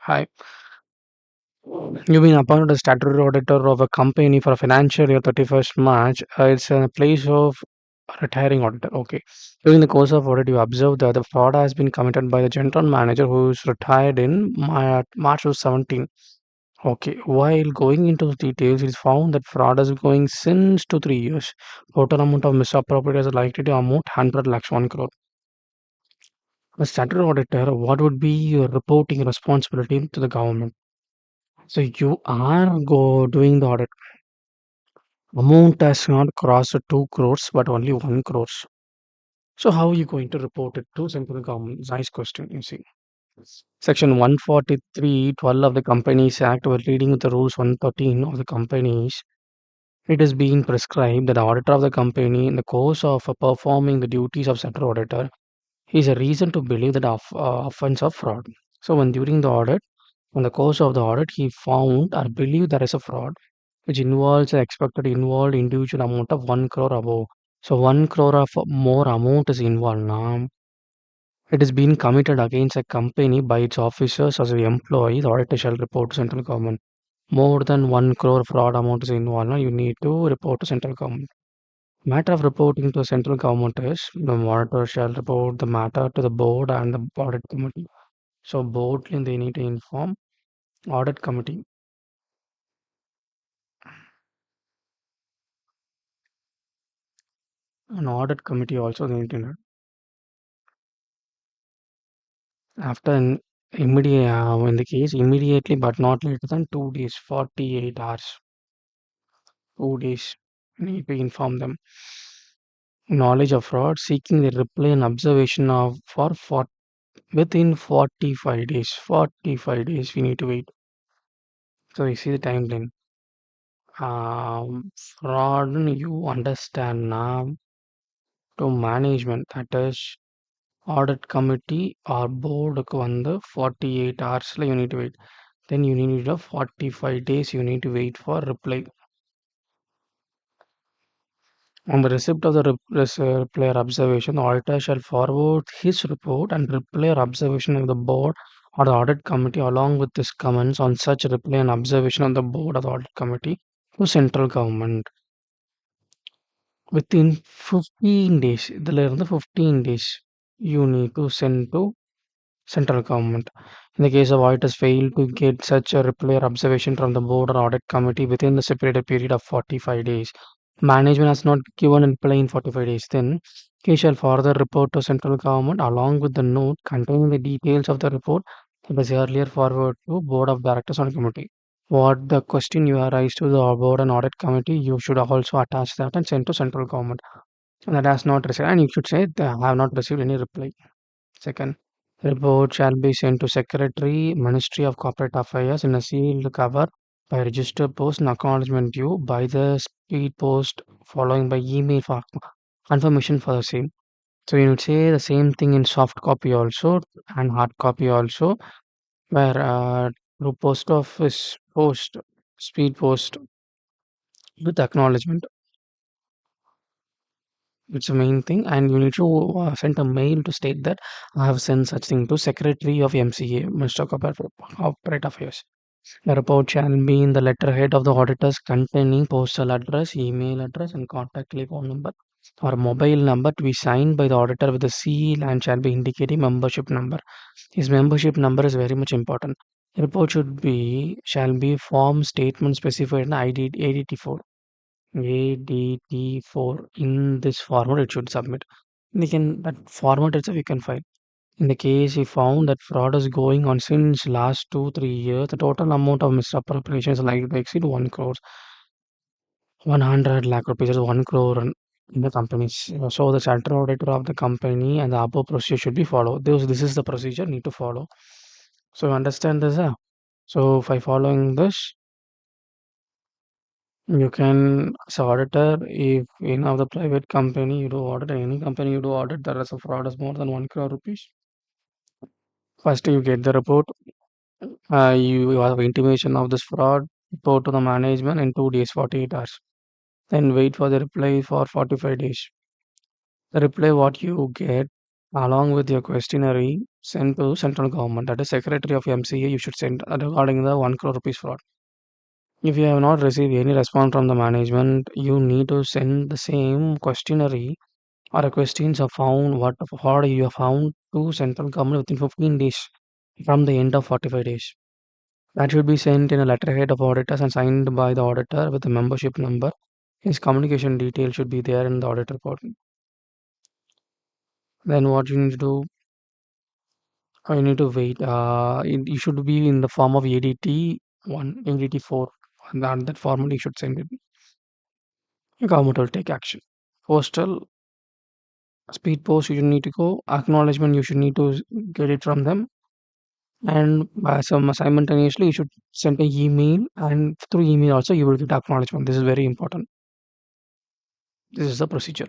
Hi, you've been appointed as statutory auditor of a company for a financial year 31st March. It's a place of retiring auditor. Okay. During the course of audit, you observed that the fraud has been committed by the general manager who is retired in March 2017. Okay. While going into the details, it is found that fraud is going since 2 3 years. Total amount of misappropriation is likely to amount 100 lakhs 1 crore. As statutory auditor, what would be your reporting responsibility to the government? So you are doing the audit. Amount has not crossed 2 crores, but only 1 crores. So how are you going to report it to central government? Nice question, you see. Section 143(12) of the Companies Act, we're reading with the rules 113 of the companies. It is being prescribed that the auditor of the company, in the course of performing the duties of statutory auditor, is a reason to believe that offense of fraud. So when during the audit, in the course of the audit, he found or believed there is a fraud which involves the expected involved individual amount of 1 crore above. So 1 crore of more amount is involved now. It is being committed against a company by its officers as an employee. The auditor shall report to central government. More than 1 crore fraud amount is involved now. You need to report to central government. Matter of reporting to central government is the auditor shall report the matter to the board and the audit committee. So board they need to inform audit committee. An audit committee also they need to after an immediate in the case immediately but not later than 2 days 48 hours 2 days need to inform them knowledge of fraud seeking the reply and observation of for within 45 days we need to wait. So you see the timeline. Fraud you understand now to management that is audit committee or board வந்து 48 hours you need to wait. Then you need a 45 days you need to wait for reply. On the receipt of the reply or observation, the auditor shall forward his report and reply or observation of the board or the audit committee along with his comments on such reply and observation of the board or the audit committee to central government within 15 days. இதுல இருந்து 15 days you need to send to central government. In the case of auditors fail to get such a reply or observation from the board or audit committee within the stipulated period of 45 days, management has not given a reply in 45 days, then he shall further report to central government along with the note containing the details of the report that was earlier forwarded to board of directors or committee. What the question you are raised to the board and audit committee, you should also attach that and send to central government. And that has not received, and you should say they have not received any reply. Second, report shall be sent to Secretary, Ministry of Corporate Affairs in a sealed cover by registered post and acknowledgement due by the speed post following by email for confirmation for the same. So you would say the same thing in soft copy also and hard copy also, where through post office post, speed post with acknowledgement. It's the main thing, and you need to send a mail to state that I have sent such thing to Secretary of MCA, Minister of Corporate Affairs. The report shall be in the letterhead of the auditors containing postal address, email address, and contact telephone number or mobile number to be signed by the auditor with a seal and shall be indicating membership number. His membership number is very much important. The report shall be form statement specified in ADT4. ADT4 in this format it should submit. We can that format itself we can file. In the case we found that fraud is going on since last 2 3 years, the total amount of misappropriation is likely to exceed 1 crore, 100 lakh rupees is 1 crore in the companies. So the charter auditor of the company and the above procedure should be followed. This is the procedure need to follow. So you understand this? So by following this, you can, as auditor, if in of the private company you do audit, any company you do audit, there is a fraud is more than 1 crore rupees. First, you get the report. You have intimation of this fraud. Report to the management in 2 days, 48 hours. Then wait for the reply for 45 days. The reply what you get along with your questionnaire sent to central government, that is secretary of MCA. You should send regarding the 1 crore rupees fraud. If you have not received any response from the management, you need to send the same questionnaire or questions are found what fraud you have found to central government within 15 days from the end of 45 days. That should be sent in a letterhead of auditors and signed by the auditor with the membership number. His communication details should be there in the auditor portal. Then what you need to do, you need to wait. You should be in the form of ADT 1, ADT 4. And that format you should send it. Government will take action. Postal speed post you need to go. Acknowledgement you should need to get it from them. And some simultaneously you should send an email, and through email also you will get acknowledgement. This is very important. This is the procedure.